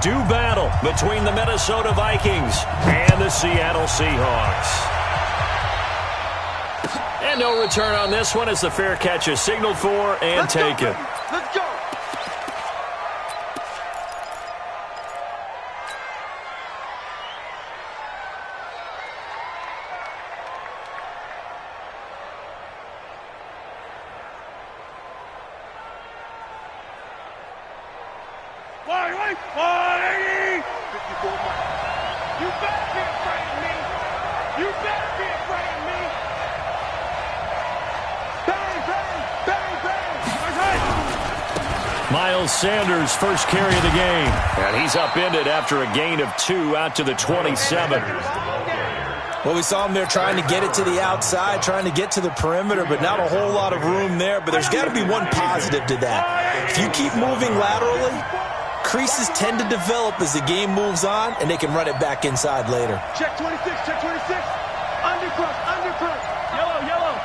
do battle between the Minnesota Vikings and the Seattle Seahawks. And no return on this one as the fair catch is signaled for and taken. Let's go. Miles Sanders, first carry of the game. And he's upended after a gain of 2 out to the 27. Well, we saw him there trying to get it to the outside, trying to get to the perimeter, but not a whole lot of room there. But there's got to be one positive to that. If you keep moving laterally, creases tend to develop as the game moves on, and they can run it back inside later. Check 26, check 26. Undercross, undercross. Yellow, yellow.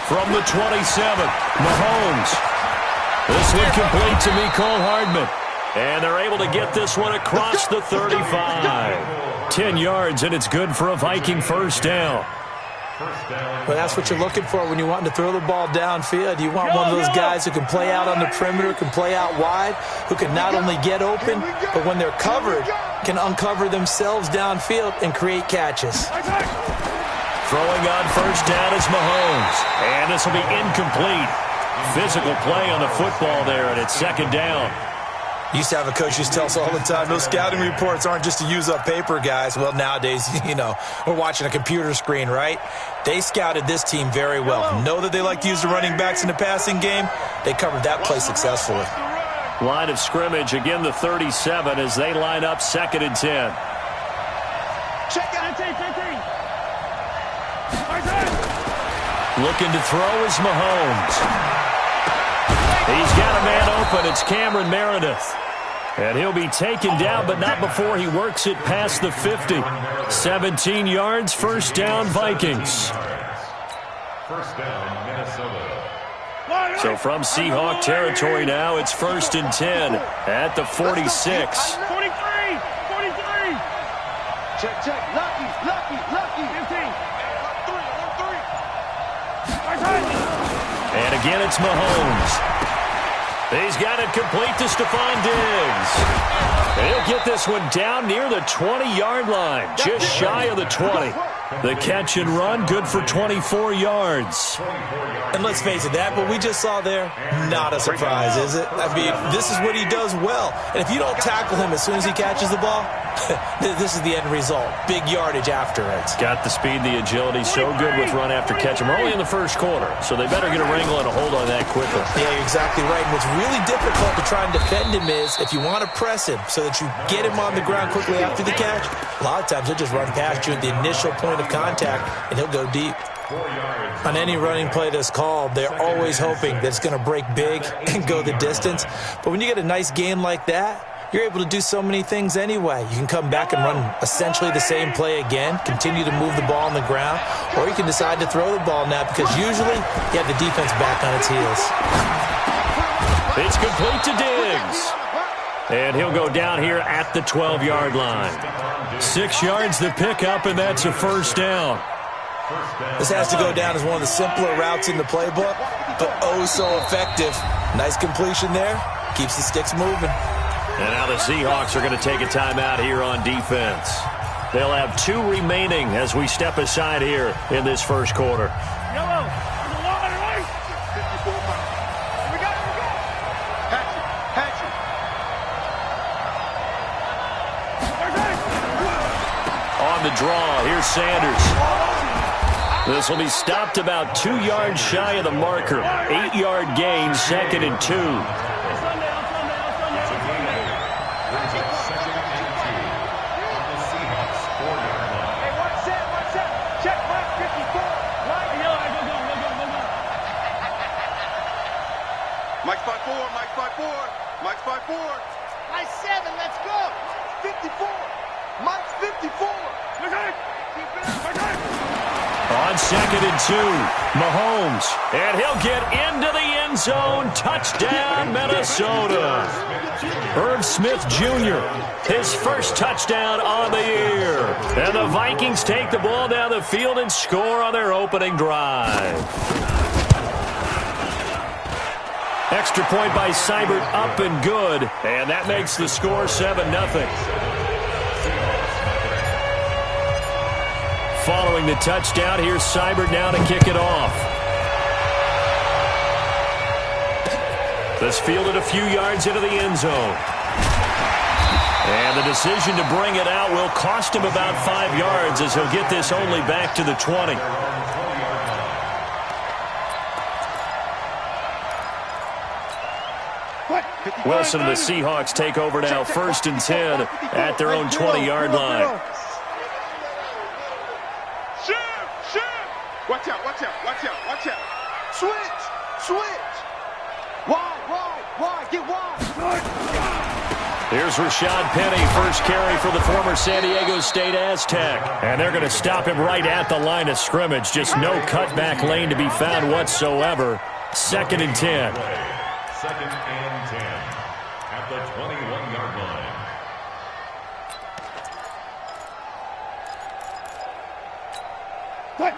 From the 27, Mahomes. This one complete to Mecole Hardman. And they're able to get this one across the 35. 10 yards, and it's good for a Viking first down. Well, that's what you're looking for when you want to throw the ball downfield. You want one of those guys who can play out on the perimeter, can play out wide, who can not only get open, but when they're covered, can uncover themselves downfield and create catches. Throwing on first down is Mahomes. And this will be incomplete. Physical play on the football there, and it's second down. Used to have a coach who used to tell us all the time, those scouting reports aren't just to use up paper, guys. Well, nowadays, you know, we're watching a computer screen, right? They scouted this team very well. Know that they like to use the running backs in the passing game. They covered that play successfully. Line of scrimmage, again the 37 as they line up second and 10. Check out, Looking to throw is Mahomes. He's got a man open. It's Cameron Meredith. And he'll be taken down, but not before he works it past the 50. 17 yards, first down, Vikings. First down, Minnesota. So from Seahawk territory now, it's first and 10 at the 46. 43. Check. Lucky. 15. And again, it's Mahomes. He's got it complete to Stephon Diggs. And he'll get this one down near the 20-yard line, just shy of the 20. The catch and run, good for 24 yards. And let's face it, that what we just saw there, not a surprise, is it? I mean, this is what he does well. And if you don't tackle him as soon as he catches the ball, this is the end result. Big yardage afterwards. Got the speed, the agility, so good with run after catch. We're only in the first quarter, so they better get a wrangle and a hold on that quickly. Yeah, you're exactly right. And what's really difficult to try and defend him is if you want to press him so that you get him on the ground quickly after the catch, a lot of times he'll just run past you at the initial point of contact, and he'll go deep. On any running play that's called, they're always hoping that it's going to break big and go the distance. But when you get a nice game like that, you're able to do so many things anyway. You can come back and run essentially the same play again, continue to move the ball on the ground, or you can decide to throw the ball now because usually you have the defense back on its heels. It's complete to Diggs. And he'll go down here at the 12-yard line. 6 yards the pickup, and that's a first down. This has to go down as one of the simpler routes in the playbook, but oh so effective. Nice completion there. Keeps the sticks moving. And now the Seahawks are going to take a timeout here on defense. They'll have 2 remaining as we step aside here in this first quarter. Yellow. On the draw, here's Sanders. This will be stopped about 2 yards shy of the marker. 8-yard gain, second and 2. Mike's 5'4". Mike's 7, let's go. 54. Mike's 54. On on 2nd and 2. Mahomes, and he'll get into the end zone. Touchdown, Minnesota. Irv Smith Jr., his first touchdown on the year. And the Vikings take the ball down the field and score on their opening drive. Extra point by Seibert, up and good. And that makes the score 7-0. Following the touchdown, here's Seibert now to kick it off. This fielded a few yards into the end zone. And the decision to bring it out will cost him about 5 yards as he'll get this only back to the 20. Wilson and the Seahawks take over now, 1st and 10 at their own 20-yard line. Watch out, watch out, watch out, watch out. Switch. Wide, get wide. Here's Rashad Penny, first carry for the former San Diego State Aztec. And they're going to stop him right at the line of scrimmage. Just no cutback lane to be found whatsoever. 2nd and 10. 2nd and 10 at the 21-yard line.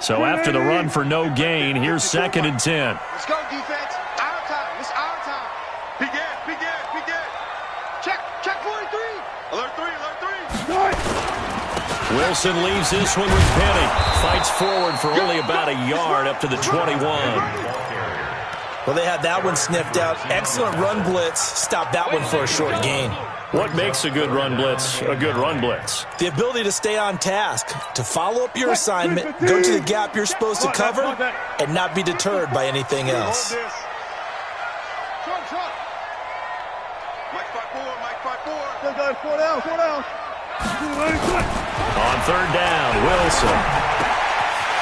So after the run for no gain, here's 2nd and 10. Let's go, defense. Our time. It's our time. Begin. Check 43. Alert 3. Wilson leaves this one with Penny. Fights forward for only about a yard up to the 21. Well, they had that one sniffed out. Excellent run blitz. Stopped that one for a short gain. What makes a good run blitz a good run blitz? The ability to stay on task, to follow up your assignment, go to the gap you're supposed to cover, and not be deterred by anything else. Mike 5-4. 4 down. On 3rd down, Wilson.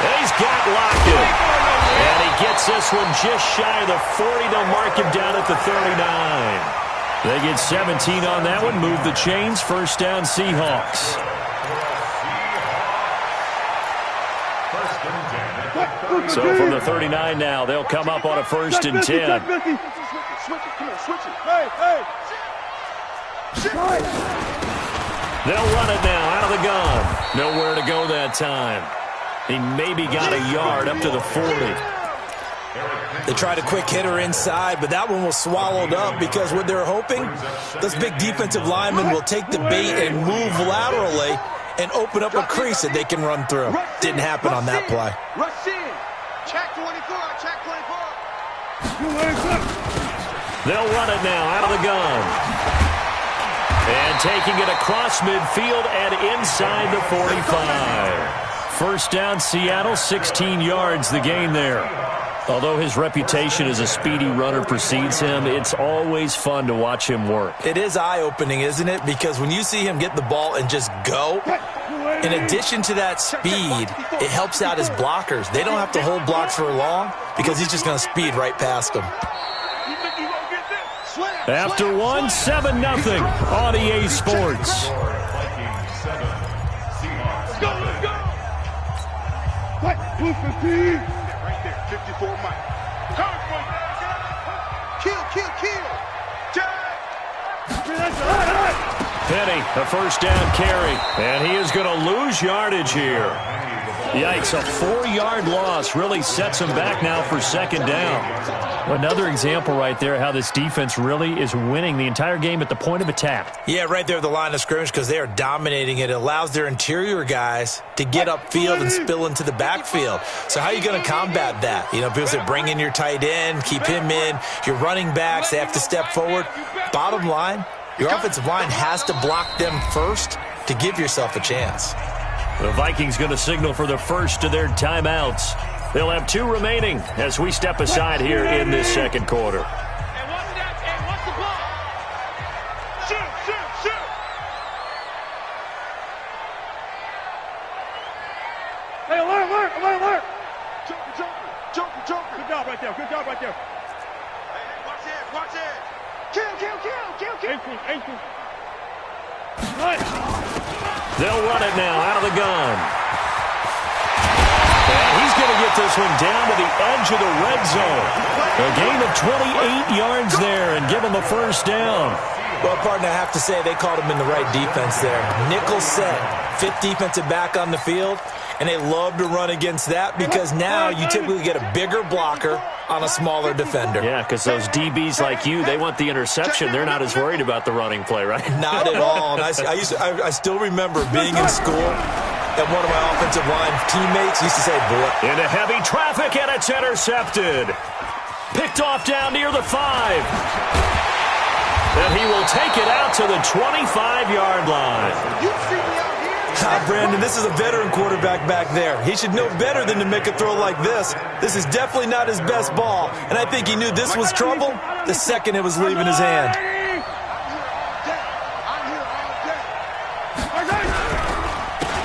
He's got locked in. And he gets this one just shy of the 40. They'll mark him down at the 39. They get 17 on that one. Move the chains. 1st down, Seahawks. So from the 39 now, they'll come up on a 1st and 10. Switch it. Hey. They'll run it now out of the gun. Nowhere to go that time. He maybe got a yard up to the 40. They tried a quick hitter inside, but that one was swallowed up because what they're hoping, those big defensive linemen will take the bait and move laterally and open up a crease that they can run through. Didn't happen on that play. Rush in. Check 24. They'll run it now out of the gun. And taking it across midfield and inside the 45. 1st down, Seattle, 16 yards the gain there. Although his reputation as a speedy runner precedes him, it's always fun to watch him work. It is eye-opening, isn't it? Because when you see him get the ball and just go, in addition to that speed, it helps out his blockers. They don't have to hold blocks for long because he's just going to speed right past them. After one, 7-0 on EA Sports. Right there, 54 Mike. Kill. Penny, a 1st down carry. And he is going to lose yardage here. Yikes, a 4-yard loss really sets him back now for 2nd down. Another example right there how this defense really is winning the entire game at the point of attack. Yeah, right there at the line of scrimmage because they are dominating it. It allows their interior guys to get upfield and spill into the backfield. So how are you going to combat that? You know, people say bring in your tight end, keep him in. Your running backs, they have to step forward. Bottom line, your offensive line has to block them first to give yourself a chance. The Vikings going to signal for the first of their timeouts. They'll have 2 remaining as we step aside here in this 2nd quarter. What's the ball? Shoot. Hey, alert. Joker. Good job right there. Hey, watch it. Kill. They'll run it now out of the gun. And he's going to get this one down to the edge of the red zone. A gain of 28 yards there and give him a first down. Well, partner, I have to say they called him in the right defense there. Nickel set, fifth defensive back on the field, and they love to run against that because now you typically get a bigger blocker on a smaller defender. Yeah, because those DBs like you, they want the interception. They're not as worried about the running play, right? Not at all. And I still remember being in school, and one of my offensive line teammates used to say, boy. Into heavy traffic, and it's intercepted. Picked off down near the 5. And he will take it out to the 25-yard line. Brandon, this is a veteran quarterback back there. He should know better than to make a throw like this. This is definitely not his best ball, and I think he knew this was trouble the second it was leaving his hand.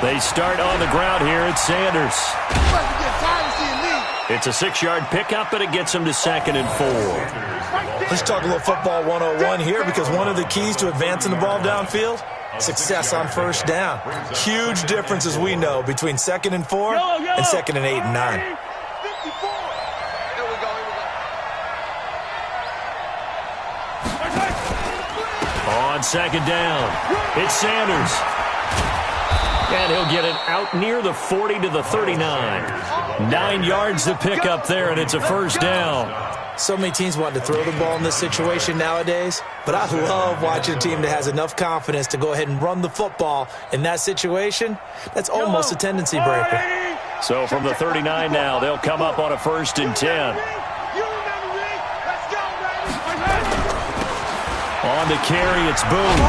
They start on the ground here at Sanders. It's a 6-yard pickup, and it gets him to 2nd and 4. Let's talk a little football 101 here because one of the keys to advancing the ball downfield, success on first down. Huge difference, as we know, between 2nd and 4 and 2nd and 8 and 9. On 2nd down, it's Sanders. And he'll get it out near the 40 to the 39. 9 yards to pick up there, and it's a first down. So many teams want to throw the ball in this situation nowadays, but I love watching a team that has enough confidence to go ahead and run the football in that situation. That's almost a tendency breaker. So from the 39 now, they'll come up on a 1st and 10. On the carry, it's Boone.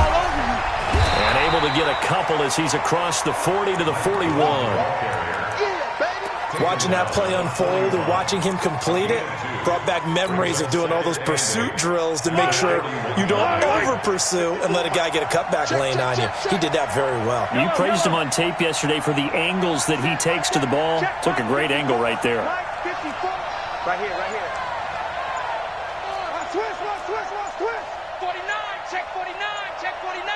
And able to get a couple as he's across the 40 to the 41. Watching that play unfold and watching him complete it brought back memories of doing all those pursuit drills to make sure you don't over-pursue and let a guy get a cutback lane on you. He did that very well. You praised him on tape yesterday for the angles that he takes to the ball. Took a great angle right there. Right here, right here. Twist. 49, check 49, check 49.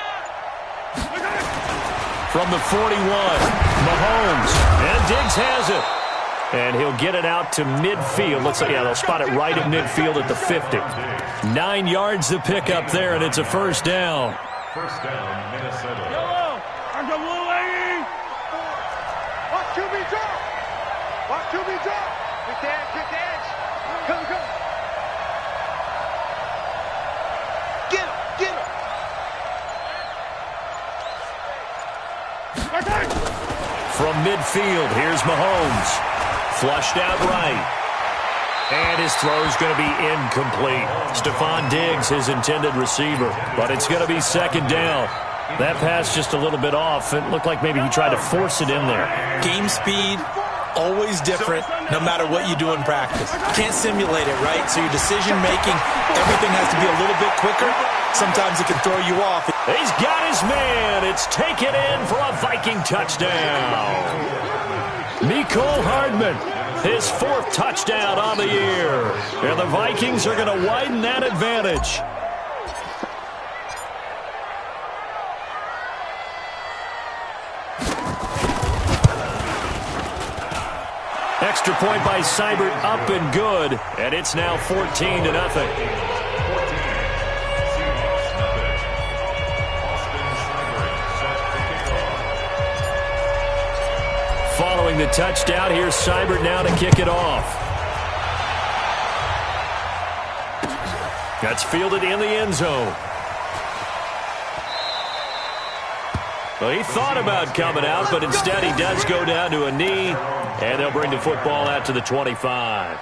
From the 41, Mahomes, and Diggs has it. And he'll get it out to midfield. Looks like, yeah, they'll spot it right at midfield at the 50. 9 yards to pick up there, and it's a first down. First down, Minnesota. Yellow, I'm the blue lady. Watch QB drop. Watch QB drop. Quick the edge. Come. Get him. From midfield, here's Mahomes. Flushed out right. And his throw's going to be incomplete. Stephon Diggs, his intended receiver. But it's going to be 2nd down. That pass just a little bit off. It looked like maybe he tried to force it in there. Game speed, always different, no matter what you do in practice. You can't simulate it, right? So your decision-making, everything has to be a little bit quicker. Sometimes it can throw you off. He's got his man. It's taken in for a Viking touchdown. Mecole Hardman, his 4th touchdown on the year. And the Vikings are going to widen that advantage. Extra point by Seibert, up and good. And it's now 14-0. Following the touchdown, here's Seibert now to kick it off. That's fielded in the end zone. Well, he thought about coming out, but instead he does go down to a knee, and they'll bring the football out to the 25.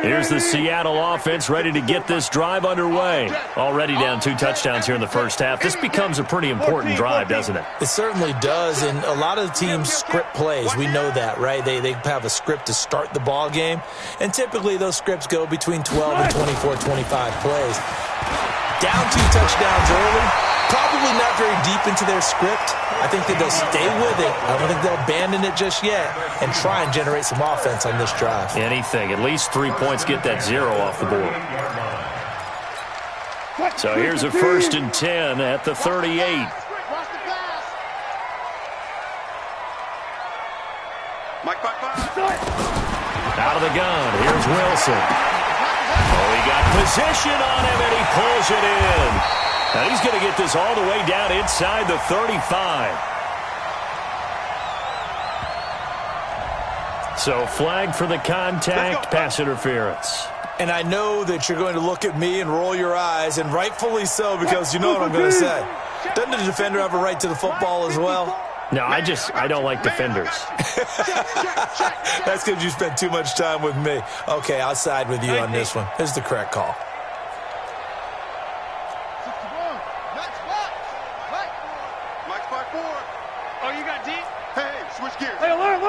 Here's the Seattle offense ready to get this drive underway. Already down 2 touchdowns here in the first half. This becomes a pretty important drive, doesn't it? It certainly does, and a lot of the teams script plays. We know that, right? They have a script to start the ball game, and typically those scripts go between 12 and 24, 25 plays. Down 2 touchdowns early, probably not very deep into their script. I think that they'll stay with it. I don't think they'll abandon it just yet and try and generate some offense on this drive. Anything. At least 3 points, get that 0 off the board. So here's a 1st and 10 at the 38. Out of the gun, here's Wilson. Oh, he got position on him, and he pulls it in. Now he's going to get this all the way down inside the 35. So flag for the contact, pass interference. And I know that you're going to look at me and roll your eyes, and rightfully so, because you know what I'm going to say. Doesn't the defender have a right to the football as well? No, I don't like defenders. That's because you spent too much time with me. Okay, I'll side with you on this one. Here's the correct call. Oh, you got deep? Hey, switch gears. Hey, alert.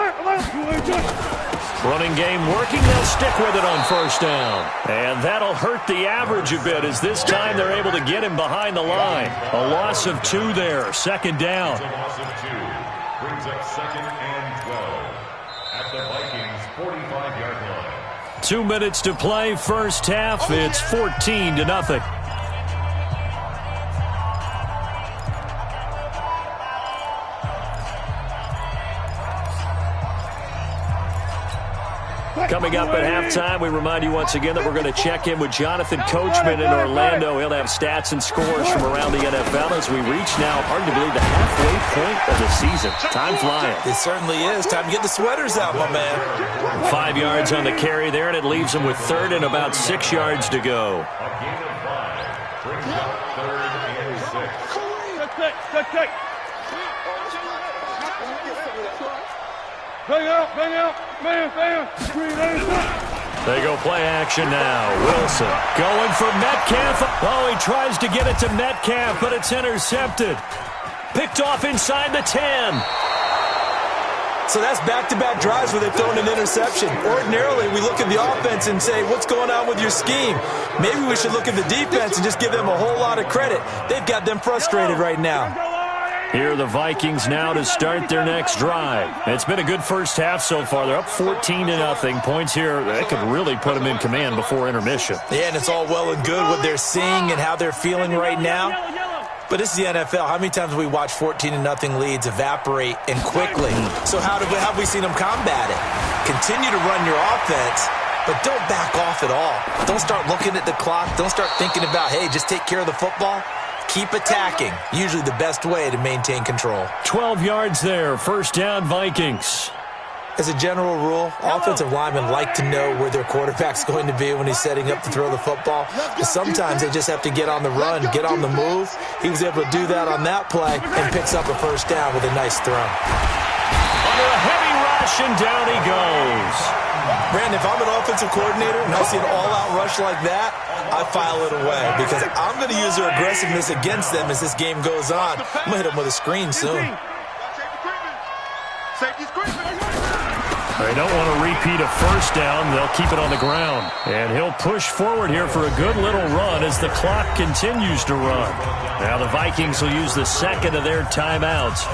Running game working. They'll stick with it on 1st down. And that'll hurt the average a bit, as this time they're able to get him behind the line. A loss of 2 there. 2nd down. A loss of 2 brings up 2nd and 12 at the Vikings' 45-yard line. 2 minutes to play. 1st half. It's 14-0. Coming up at halftime, we remind you once again that we're going to check in with Jonathan Coachman in Orlando. He'll have stats and scores from around the NFL as we reach now, hard to believe, the halfway point of the season. Time flying. It certainly is. Time to get the sweaters out, my man. 5 yards on the carry there, and it leaves him with 3rd and about 6 yards to go. A gain of 5 brings up 3rd and 6. Good. Bang out, man. They go play action now. Wilson going for Metcalf. Oh, he tries to get it to Metcalf, but it's intercepted. Picked off inside the 10. So that's back-to-back drives where they've thrown an interception. Ordinarily, we look at the offense and say, what's going on with your scheme? Maybe we should look at the defense and just give them a whole lot of credit. They've got them frustrated right now. Here are the Vikings now to start their next drive. It's been a good 1st half so far. They're up 14-0. Points here, that could really put them in command before intermission. Yeah, and it's all well and good what they're seeing and how they're feeling right now. But this is the NFL. How many times have we watched 14-0 leads evaporate and quickly? So how have we seen them combat it? Continue to run your offense, but don't back off at all. Don't start looking at the clock. Don't start thinking about, hey, just take care of the football. Keep attacking. Usually the best way to maintain control. 12 yards there. 1st down, Vikings. As a general rule, offensive linemen like to know where their quarterback's going to be when he's setting up to throw the football. But sometimes they just have to get on the run, get on the move. He was able to do that on that play and picks up a 1st down with a nice throw. Under a heavy rush, and down he goes. Brandon, if I'm an offensive coordinator and I see an all-out rush like that, I file it away because I'm going to use their aggressiveness against them as this game goes on. I'm going to hit them with a screen soon. They don't want to repeat a 1st down. They'll keep it on the ground. And he'll push forward here for a good little run as the clock continues to run. Now the Vikings will use the 2nd of their timeouts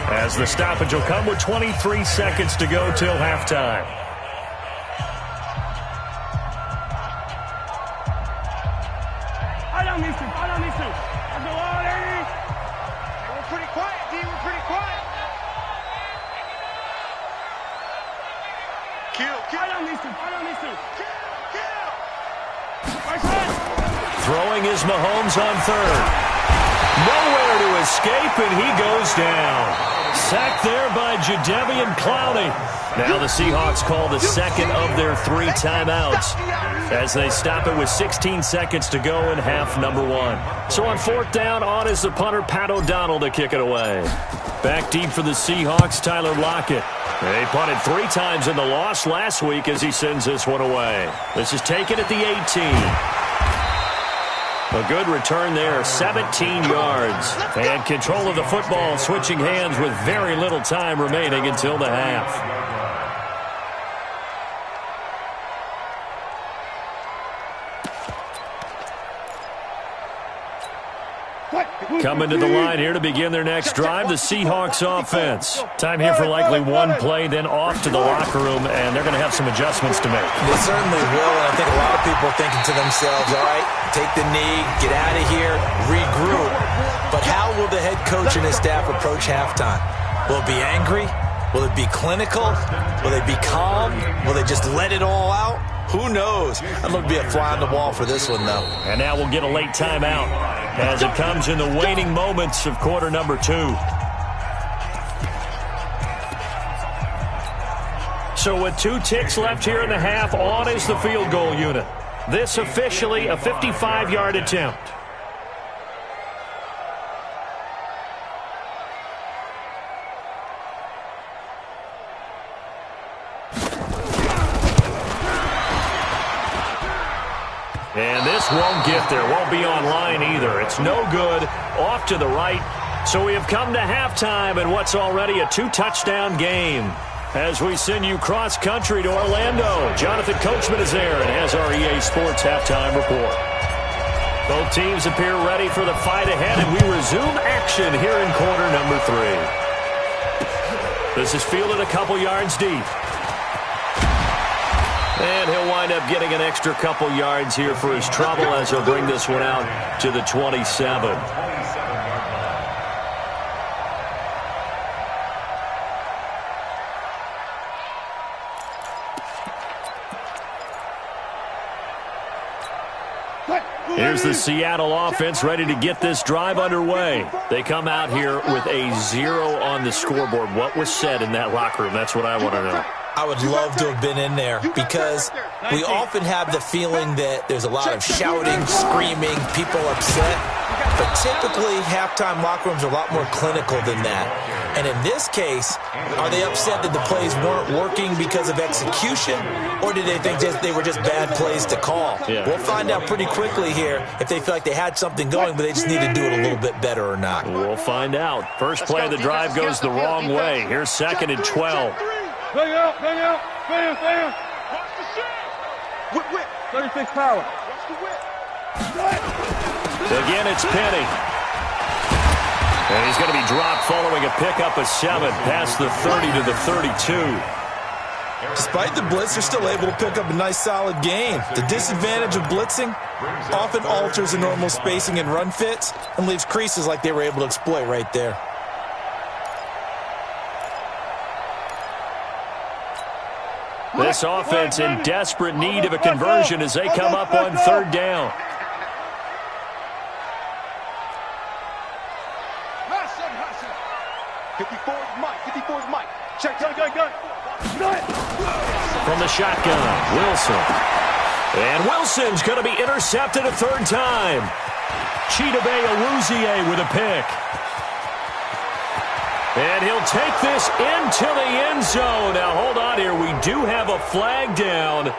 as the stoppage will come with 23 seconds to go till halftime. We're pretty quiet, D. We're pretty quiet. Kill. Throwing is Mahomes on 3rd. Nowhere to escape, and he goes down. Sacked there by Jadeveon Clowney. Now the Seahawks call the 2nd of their 3 timeouts as they stop it with 16 seconds to go in half number 1. So on 4th down, on is the punter, Pat O'Donnell, to kick it away. Back deep for the Seahawks, Tyler Lockett. They punted 3 times in the loss last week as he sends this one away. This is taken at the 18. A good return there, 17 yards. And control of the football, switching hands with very little time remaining until the half. What? Coming to the line here to begin their next drive, the Seahawks offense. Time here for likely one play, then off to the locker room, and they're going to have some adjustments to make. They certainly will, and I think a lot of people are thinking to themselves, all right, take the knee, get out of here, regroup. But how will the head coach and his staff approach halftime? Will it be angry? Will it be clinical? Will they be calm? Will they just let it all out? Who knows? I'd love to be a fly on the wall for this one, though. And now we'll get a late timeout as it comes in the waning moments of quarter number 2. So with 2 ticks left here in the half, on is the field goal unit. This officially a 55-yard attempt. And this won't get there. Won't be online either. It's no good. Off to the right. So we have come to halftime in what's already a 2-touchdown game. As we send you cross-country to Orlando, Jonathan Coachman is there and has our EA Sports halftime report. Both teams appear ready for the fight ahead, and we resume action here in quarter number 3. This is fielded a couple yards deep. And he'll wind up getting an extra couple yards here for his trouble as he'll bring this one out to the 27. Here's the Seattle offense ready to get this drive underway. They come out here with a 0 on the scoreboard. What was said in that locker room? That's what I want to know. I would love to have been in there because we often have the feeling that there's a lot of shouting, screaming, people upset. But typically, halftime locker rooms are a lot more clinical than that. And in this case, are they upset that the plays weren't working because of execution? Or did they think they were just bad plays to call? Yeah. We'll find out pretty quickly here if they feel like they had something going, but they just need to do it a little bit better or not. We'll find out. First play of the drive goes the wrong way. Here's 2nd and 12. Bang out, fam. Watch the shot. Whip. 36 power. Watch the whip. Again, it's Penny. And he's going to be dropped following a pickup of 7 past the 30 to the 32. Despite the blitz, they're still able to pick up a nice, solid gain. The disadvantage of blitzing often alters the normal spacing and run fits and leaves creases like they were able to exploit right there. This offense in desperate need of a conversion as they come up on 3rd down. Check. From the shotgun, Wilson. And Wilson's going to be intercepted a 3rd time. Chidobe Awuzie with a pick. And he'll take this into the end zone. Now, hold on here. We do have a flag down.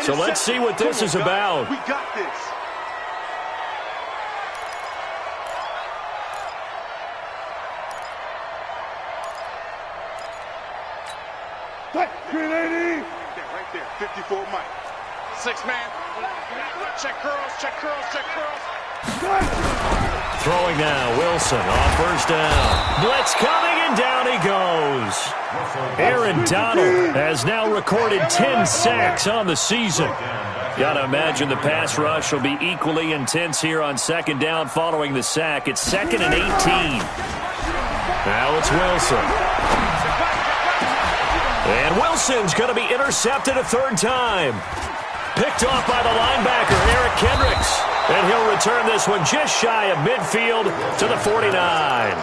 So let's see what this is about. We got this. Right there. 54 Mike. 6-man. Check curls. Throwing now, Wilson on 1st down. Blitz coming, and down he goes. Aaron Donald has now recorded 10 sacks on the season. Got to imagine the pass rush will be equally intense here on 2nd down following the sack. It's 2nd and 18. Now it's Wilson. And Wilson's going to be intercepted a 3rd time. Picked off by the linebacker, Eric Kendricks. And he'll return this one just shy of midfield to the 49.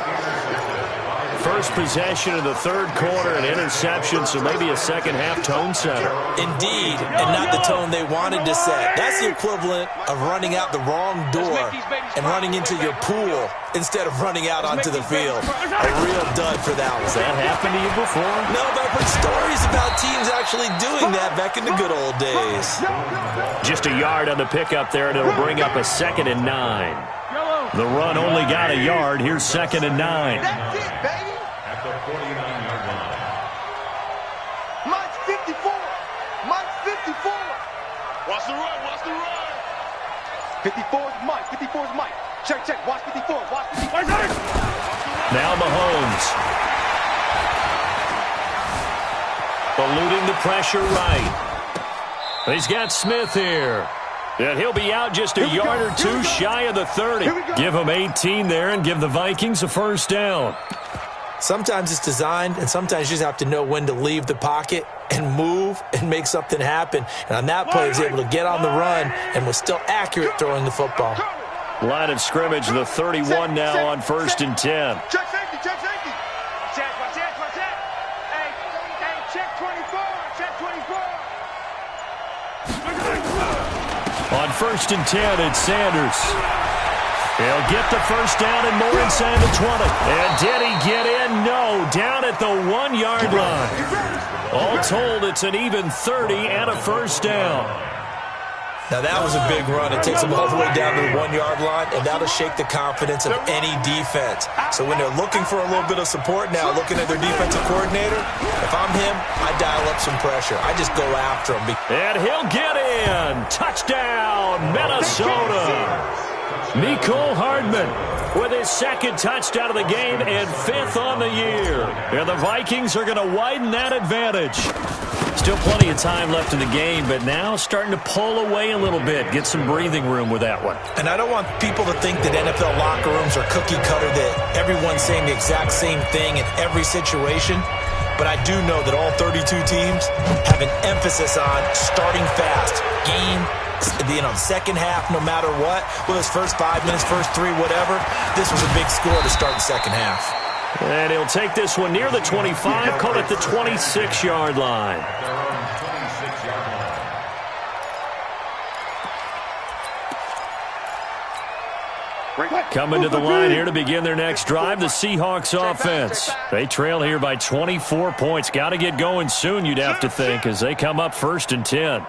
First possession of the 3rd quarter, an interception, so maybe a second-half tone setter. Indeed, and not the tone they wanted to set. That's the equivalent of running out the wrong door and running into your pool instead of running out onto the field. A real dud for that one. Has that happened to you before? No, but I've heard stories about teams actually doing that back in the good old days. Just a yard on the pickup there, and it'll bring up a 2nd and 9. The run only got a yard. Here's 2nd and 9. That's it, baby. At the 49-yard line. Mike's 54. Watch the run. 54's Mike. Check. Watch 54. Watch 54. Now Mahomes. Eluding the pressure right. He's got Smith here. And he'll be out just a yard or two shy of the 30. Give him 18 there and give the Vikings a first down. Sometimes it's designed, and sometimes you just have to know when to leave the pocket and move and make something happen. And on that play, he was able to get on the run and was still accurate throwing the football. Line of scrimmage, the 31 now on 1st and 10. Check safety. Check. Watch that. Hey, check 24. Check 24. On 1st and 10, it's Sanders. He'll get the first down and more inside the 20. And did he get in? No, down at the 1-yard line. All told, it's an even 30 and a first down. Now, that was a big run. It takes them all the way down to the 1-yard line, and that'll shake the confidence of any defense. So when they're looking for a little bit of support now, looking at their defensive coordinator, if I'm him, I dial up some pressure. I just go after him. And he'll get in. Touchdown, Minnesota. Mecole Hardman with his second touchdown of the game and 5th on the year. And the Vikings are going to widen that advantage. Still plenty of time left in the game, but now starting to pull away a little bit. Get some breathing room with that one. And I don't want people to think that NFL locker rooms are cookie cutter, that everyone's saying the exact same thing in every situation. But I do know that all 32 teams have an emphasis on starting fast. Second half, no matter what, whether it's first 5 minutes, first 3, whatever, this was a big score to start the second half. And he'll take this one near the 25, call it the 26-yard line. Coming to the line here to begin their next drive, the Seahawks offense. They trail here by 24 points. Got to get going soon, you'd have to think, as they come up 1st and 10.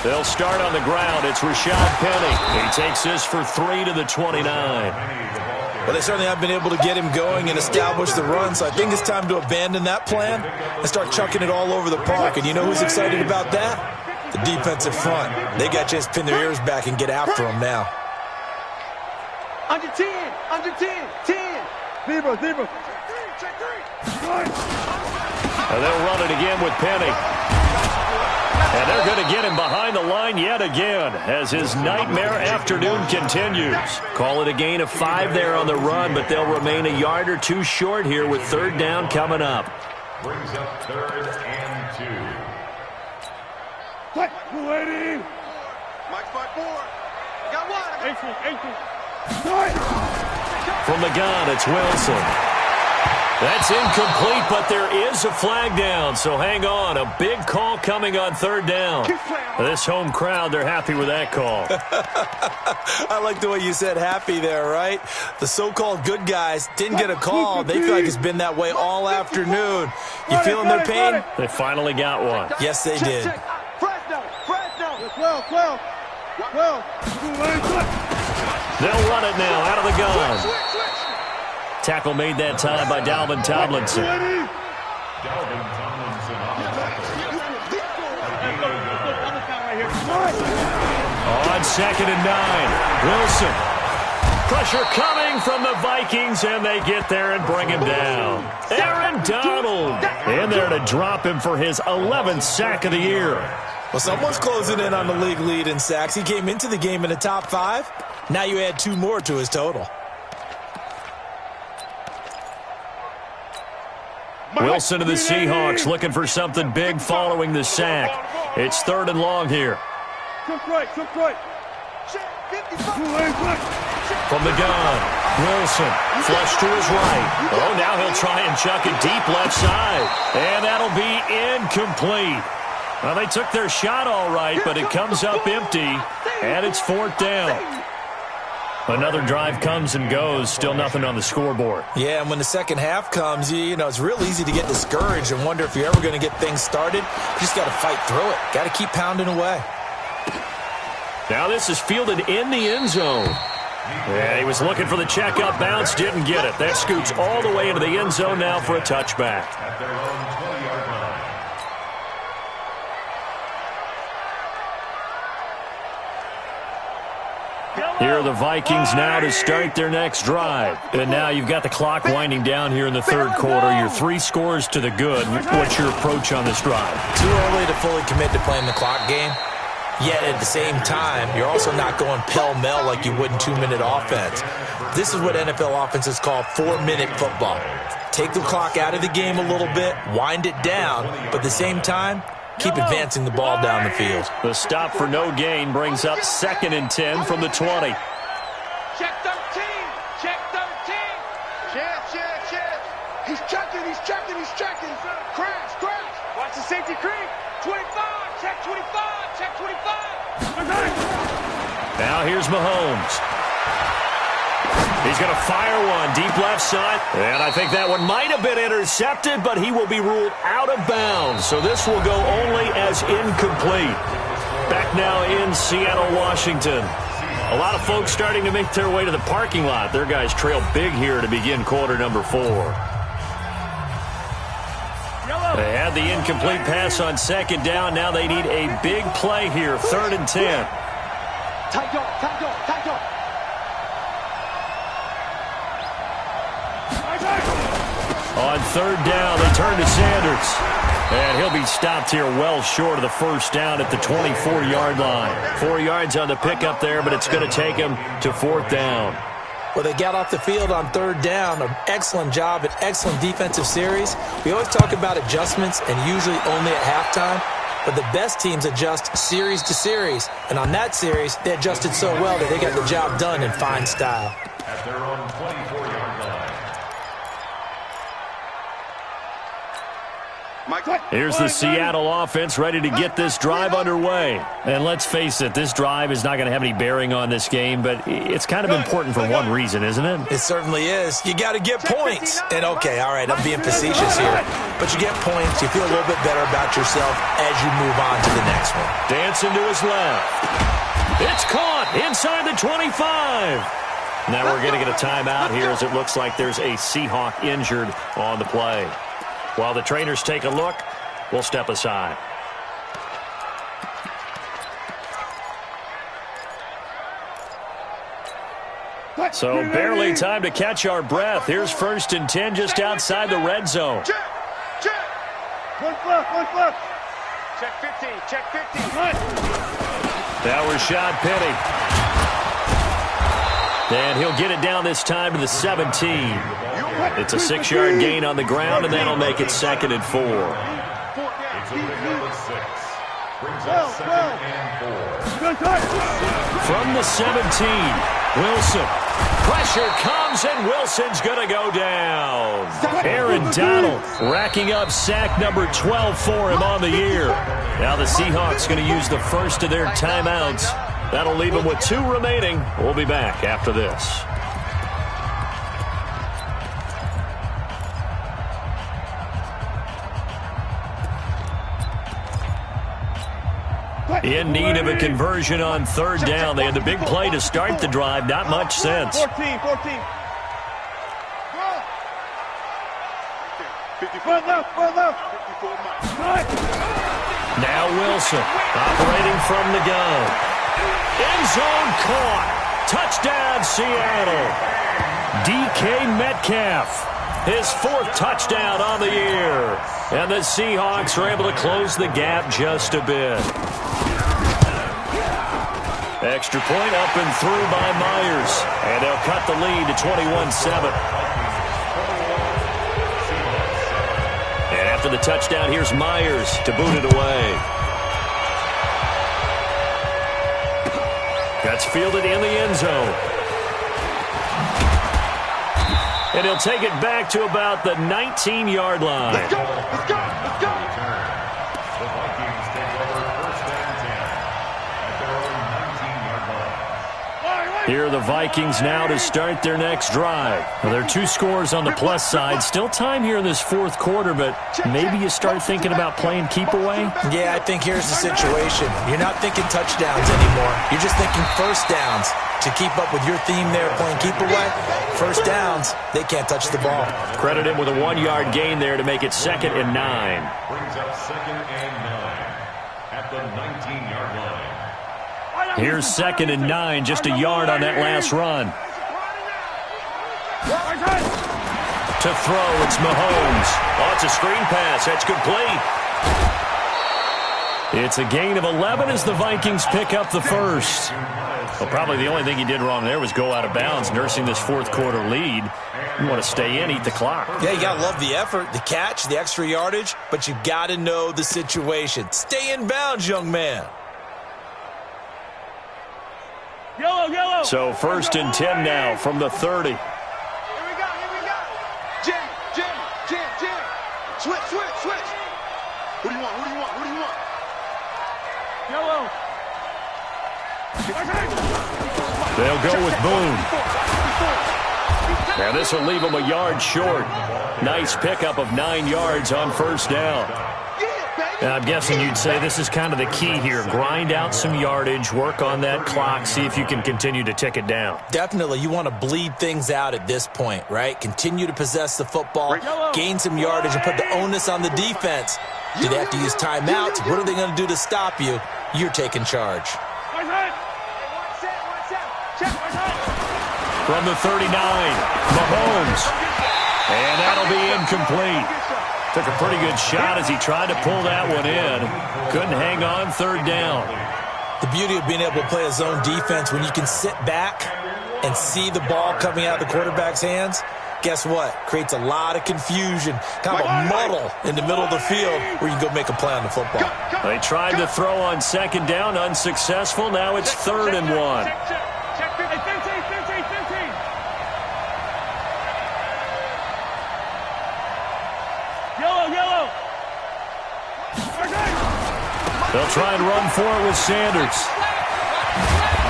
They'll start on the ground. It's Rashad Penny. He takes this for 3 to the 29. Well, they certainly have been able to get him going and establish the run, so I think it's time to abandon that plan and start chucking it all over the park. And you know who's excited about that? The defensive front. They got a chance to pin their ears back and get after him now. Under 10. 10. Zebra. Check 3. And they'll run it again with Penny. And they're going to get him behind the line yet again as his nightmare afternoon continues. Call it a gain of 5 there on the run, but they'll remain a yard or 2 short here with 3rd down coming up. Brings up 3rd and 2. What? 280. Mike's by 4. Got 1. 18. From the gun, it's Wilson. That's incomplete, but there is a flag down, so hang on. A big call coming on 3rd down. This home crowd, they're happy with that call. I like the way you said happy there, right? The so-called good guys didn't get a call. They feel like it's been that way all afternoon. You feeling their pain? They finally got one. Yes, they did. Fresno. 12. They'll run it now out of the gun. Tackle made that time by Dalvin Tomlinson. On 2nd and 9, Wilson. Pressure coming from the Vikings, and they get there and bring him down. Aaron Donald in there to drop him for his 11th sack of the year. Well, someone's closing in on the league lead in sacks. He came into the game in the top 5. Now you add 2 more to his total. Wilson to the Seahawks looking for something big following the sack. It's 3rd and long here. Took right. From the gun, Wilson, flush to his right. Oh, now he'll try and chuck it deep left side. And that'll be incomplete. Well, they took their shot all right, but it comes up empty, and it's 4th down. Another drive comes and goes, still nothing on the scoreboard. Yeah, and when the second half comes, you know, it's real easy to get discouraged and wonder if you're ever going to get things started. You just got to fight through it. Got to keep pounding away. Now this is fielded in the end zone. Yeah, he was looking for the check-up bounce, didn't get it. That scoots all the way into the end zone now for a touchback. At their own 20-yard line. Here are the Vikings now to start their next drive. And now you've got the clock winding down here in the third quarter. You're 3 scores to the good. What's your approach on this drive? Too early to fully commit to playing the clock game. Yet at the same time, you're also not going pell-mell like you would in 2-minute offense. This is what NFL offenses call 4-minute football. Take the clock out of the game a little bit, wind it down, but at the same time, keep advancing the ball down the field. The stop for no gain brings up 2nd and 10 from the 20. Check 13. Check 13. Check. He's checking. Crash. Watch the safety creep. 25. Check 25. Check 25. Now here's Mahomes. He's going to fire one deep left side. And I think that one might have been intercepted, but he will be ruled out of bounds. So this will go only as incomplete. Back now in Seattle, Washington. A lot of folks starting to make their way to the parking lot. Their guys trail big here to begin quarter number 4. They had the incomplete pass on 2nd down. Now they need a big play here, 3rd and 10. Tight dog. On 3rd down, they turn to Sanders. And he'll be stopped here well short of the first down at the 24-yard line. 4 yards on the pickup there, but it's going to take him to 4th down. Well, they got off the field on 3rd down. An excellent job, an excellent defensive series. We always talk about adjustments and usually only at halftime. But the best teams adjust series to series. And on that series, they adjusted so well that they got the job done in fine style. At their own 24-yard line. Here's the Seattle offense ready to get this drive underway. And let's face it, this drive is not going to have any bearing on this game, but it's kind of important for one reason, isn't it? It certainly is. You got to get points. And okay, all right, I'm being facetious here. But you get points, you feel a little bit better about yourself as you move on to the next one. Dancing to his left. It's caught inside the 25. Now we're going to get a timeout here as it looks like there's a Seahawk injured on the play. While the trainers take a look, we'll step aside. So barely time to catch our breath. Here's 1st and 10 just outside the red zone. Check. One flip. Check 15. Now Rashad Penny. And he'll get it down this time to the 17. It's a 6-yard gain on the ground, and that'll make it 2nd and 4. It's a pickup of 6. Brings up 2nd and 4. From the 17, Wilson. Pressure comes, and Wilson's going to go down. Aaron Donald racking up sack number 12 for him on the year. Now the Seahawks going to use the first of their timeouts. That'll leave them with 2 remaining. We'll be back after this. In need of a conversion on 3rd down. They had the big play to start the drive. Not much sense. 14. 54 left. Now Wilson operating from the gun. End zone caught. Touchdown, Seattle. DK Metcalf. His 4th touchdown on the year. And the Seahawks are able to close the gap just a bit. Extra point up and through by Myers. And they'll cut the lead to 21-7. And after the touchdown, here's Myers to boot it away. That's fielded in the end zone. And he'll take it back to about the 19-yard line. Let's go. The Vikings take over 1st and 10 at their own 19-yard line. Here are the Vikings now to start their next drive. Well, there are 2 scores on the plus side. Still time here in this 4th quarter, but maybe you start thinking about playing keep away? Yeah, I think here's the situation. You're not thinking touchdowns anymore. You're just thinking 1st downs. To keep up with your theme there, playing keep away, 1st downs, they can't touch the ball. Credit him with a 1-yard gain there to make it 2nd and 9. Brings up 2nd and 9 at the 19-yard line. Here's 2nd and 9, just a yard on that last run. To throw, it's Mahomes. Oh, it's a screen pass. That's complete. It's a gain of 11 as the Vikings pick up the first. Well, probably the only thing he did wrong there was go out of bounds, nursing this fourth-quarter lead. You want to stay in, eat the clock. Yeah, you got to love the effort, the catch, the extra yardage, but you got to know the situation. Stay in bounds, young man. Yellow. So 1st and 10 now from the 30. Here we go. Jim. Switch. Who do you want? Yellow. They'll go with Boone. Now this will leave them a yard short. Nice pickup of 9 yards on 1st down. Now, I'm guessing you'd say this is kind of the key here. Grind out some yardage, work on that clock, see if you can continue to tick it down. Definitely. You want to bleed things out at this point, right? Continue to possess the football, gain some yardage, and put the onus on the defense. Do they have to use timeouts? What are they going to do to stop you? You're taking charge. From the 39, Mahomes. And that'll be incomplete. Took a pretty good shot as he tried to pull that one in. Couldn't hang on 3rd down. The beauty of being able to play a zone defense when you can sit back and see the ball coming out of the quarterback's hands, guess what? Creates a lot of confusion, kind of a muddle in the middle of the field where you can go make a play on the football. They tried to throw on 2nd down, unsuccessful. Now it's 3rd and 1. Check 15. Yellow. They'll try and run for it with Sanders.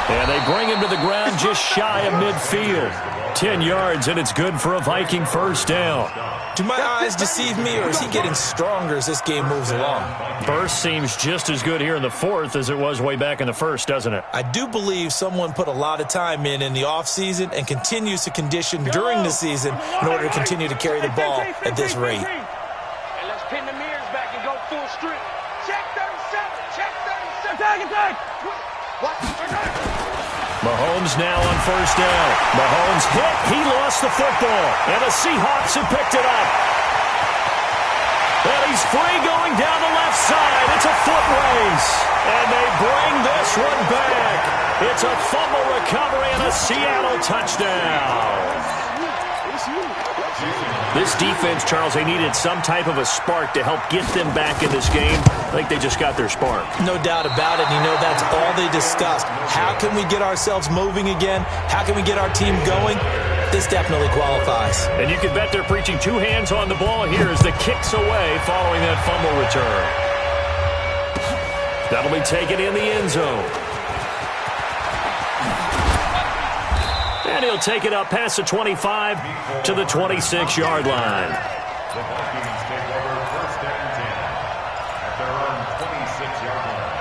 And they bring him to the ground just shy of midfield. 10 yards, and it's good for a Viking 1st down. Do my eyes deceive me, or is he getting stronger as this game moves along? Burst seems just as good here in the 4th as it was way back in the 1st, doesn't it? I do believe someone put a lot of time in the offseason and continues to condition during the season in order to continue to carry the ball at this rate. And let's pin the mirrors back and go full strength. Check 37. Attack. Mahomes now on 1st down. Mahomes hit. He lost the football. And the Seahawks have picked it up. And he's free going down the left side. It's a foot race. And they bring this one back. It's a fumble recovery and a Seattle touchdown. This defense, Charles, they needed some type of a spark to help get them back in this game. I think they just got their spark. No doubt about it. You know, that's all they discussed. How can we get ourselves moving again? How can we get our team going? This definitely qualifies. And you can bet they're preaching 2 hands on the ball here as the kick's away following that fumble return. That'll be taken in the end zone. And he'll take it up past the 25 to the 26-yard line. The Vikings take over 1st and 10 at their own 26-yard line.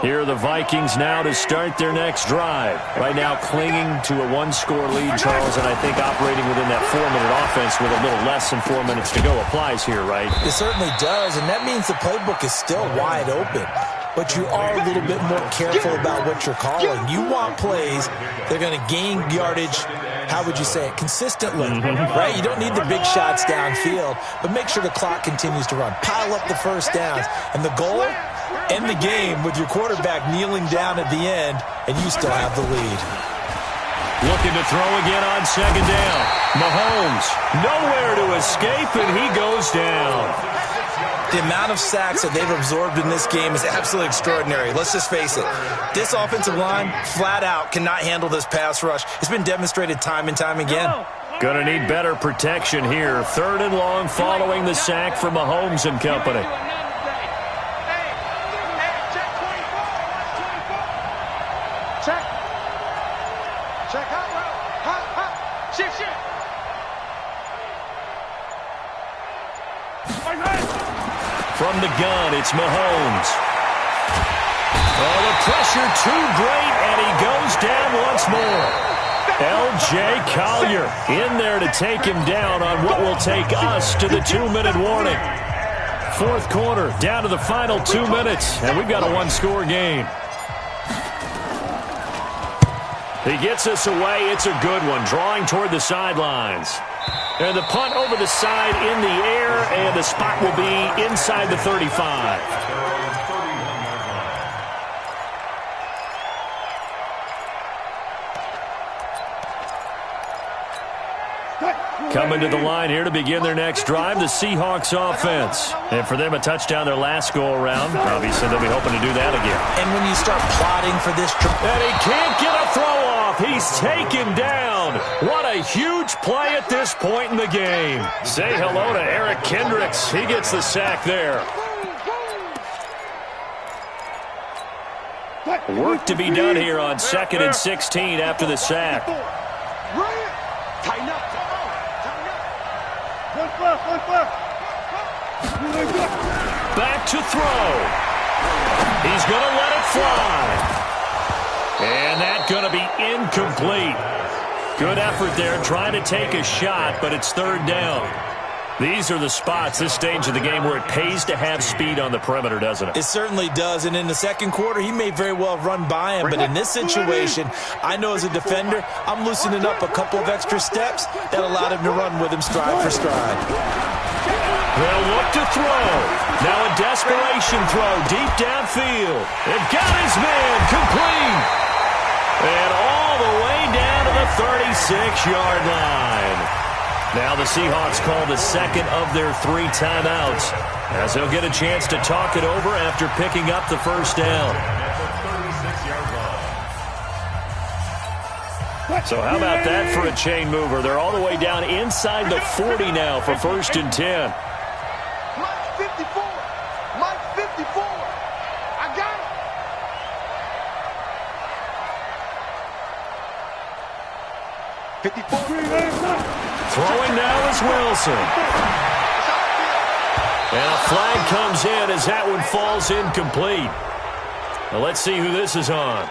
Here are the Vikings now to start their next drive. Right now clinging to a 1-score lead, Charles, and I think operating within that 4-minute offense with a little less than 4 minutes to go applies here, right? It certainly does, and that means the playbook is still wide open. But you are a little bit more careful about what you're calling. You want plays that are going to gain yardage, how would you say it, consistently, right? You don't need the big shots downfield, but make sure the clock continues to run. Pile up the first downs. And the goal? End the game with your quarterback kneeling down at the end, and you still have the lead. Looking to throw again on 2nd down. Mahomes, nowhere to escape, and he goes down. The amount of sacks that they've absorbed in this game is absolutely extraordinary. Let's just face it. This offensive line, flat out, cannot handle this pass rush. It's been demonstrated time and time again. Gonna need better protection here. 3rd and long following the sack from Mahomes and company. Check hot route. Shift. From the gun, it's Mahomes. Oh, the pressure too great, and he goes down once more. L.J. Collier in there to take him down on what will take us to the 2-minute warning. Fourth quarter, down to the final 2 minutes, and we've got a one-score game. He gets us away. It's a good one, drawing toward the sidelines. And the punt over the side in the air, and the spot will be inside the 35. Coming to the line here to begin their next drive, the Seahawks offense. And for them, a touchdown their last go-around. Obviously, they'll be hoping to do that again. And when you start plotting for this drive... And he can't get a throw off. He's taken down. What a huge play at this point in the game. Say hello to Eric Kendricks. He gets the sack there. Work to be done here on 2nd and 16 after the sack. Tighten up. Back to throw. He's going to let it fly. And that's going to be incomplete. Good effort there trying to take a shot, but it's third down. These are the spots, this stage of the game, where it pays to have speed on the perimeter, doesn't it? It certainly does, and in the second quarter, he may very well run by him, but in this situation, I know as a defender, I'm loosening up a couple of extra steps that allowed him to run with him stride for stride. They'll look to throw. Now a desperation throw deep downfield. They've got his man complete. And all the way down to the 36-yard line. Now the Seahawks call the second of their 3 timeouts, as they'll get a chance to talk it over after picking up the first down. So how about that for a chain mover? They're all the way down inside the 40 now for 1st and 10. Mike 54. Mike 54. I got it. 54. Throwing now is Wilson. And a flag comes in as that one falls incomplete. Now let's see who this is on.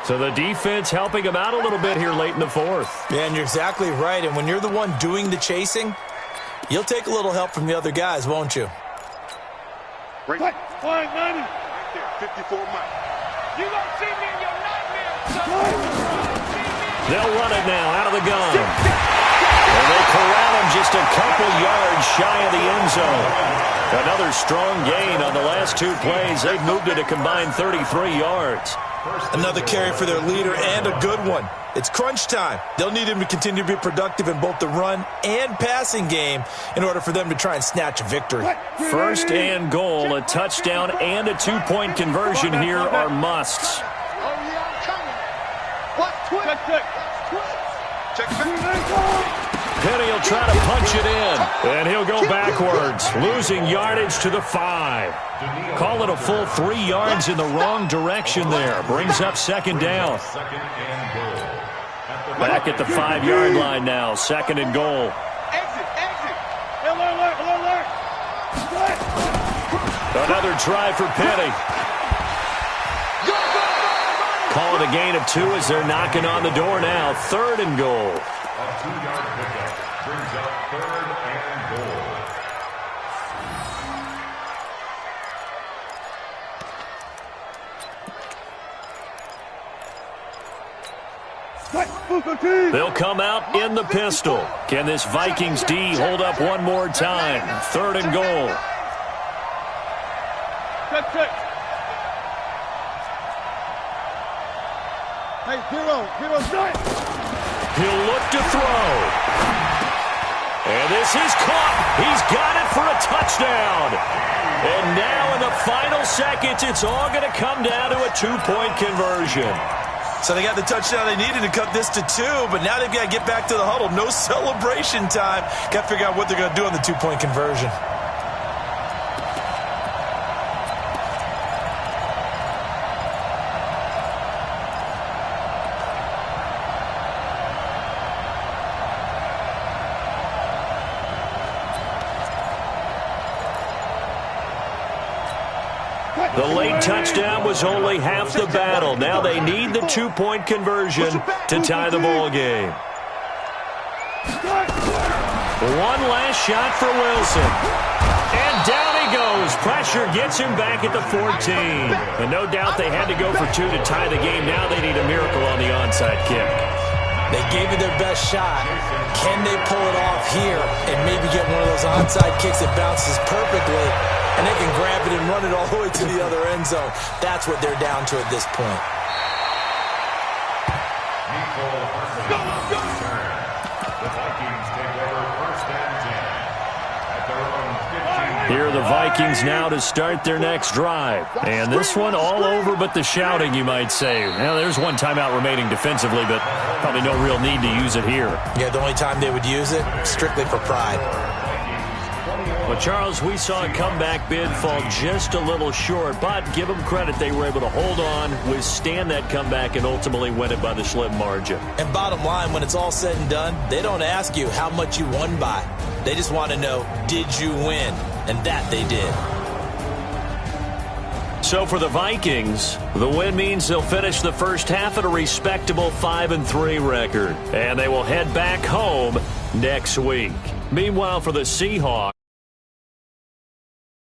So the defense helping him out a little bit here late in the fourth. Yeah, and you're exactly right. And when you're the one doing the chasing, you'll take a little help from the other guys, won't you? Right. Flag 90. Right there, 54 Mike. You gonna see me in your nightmare. They'll run it now out of the gun. And they corral him just a couple yards shy of the end zone. Another strong gain on the last 2 plays. They've moved it a combined 33 yards. Another carry for their leader and a good one. It's crunch time. They'll need him to continue to be productive in both the run and passing game in order for them to try and snatch a victory. 1st and goal, a touchdown and a 2-point conversion here are musts. Oh, yeah, I'm coming. What's quick? Check. Penny will try to punch it in, and he'll go backwards, losing yardage to the 5. Call it a full 3 yards in the wrong direction there. Brings up 2nd down. Back at the 5-yard line now, 2nd and goal. Exit. Another try for Penny. Call it a gain of 2 as they're knocking on the door now. 3rd and goal. A 2-yard pickup brings up 3rd and goal. They'll come out in the pistol. Can this Vikings D hold up one more time? 3rd and goal. Check. Hey, hero, shot. He'll look to throw. And this is caught. He's got it for a touchdown. And now in the final seconds, it's all going to come down to a 2-point conversion. So they got the touchdown they needed to cut this to 2, but now they've got to get back to the huddle. No celebration time. Got to figure out what they're going to do on the 2-point conversion. The late touchdown was only half the battle. Now they need the two-point conversion to tie the ball game. One last shot for Wilson. And down he goes. Pressure gets him back at the 14. And no doubt they had to go for two to tie the game. Now they need a miracle on the onside kick. They gave it their best shot. Can they pull it off here and maybe get one of those onside kicks that bounces perfectly, and they can grab it and run it all the way to the other end zone? That's what they're down to at this point. The Vikings take over first and 10 at their own 15. Here are the Vikings now to start their next drive. And this one all over but the shouting, you might say. Now, there's one timeout remaining defensively, but probably no real need to use it here. Yeah, the only time they would use it, strictly for pride. Well, Charles, we saw a comeback bid fall just a little short, but give them credit. They were able to hold on, withstand that comeback, and ultimately win it by the slim margin. And bottom line, when it's all said and done, they don't ask you how much you won by. They just want to know, did you win? And that they did. So for the Vikings, the win means they'll finish the first half at a respectable 5-3 record. And they will head back home next week. Meanwhile, for the Seahawks,